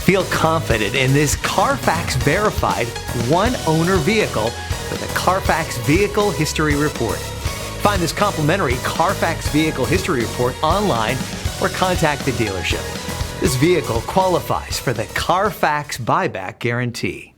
Feel confident in this Carfax verified one-owner vehicle with a Carfax Vehicle History Report. Find this complimentary Carfax Vehicle History Report online or contact the dealership. This vehicle qualifies for the Carfax Buyback Guarantee.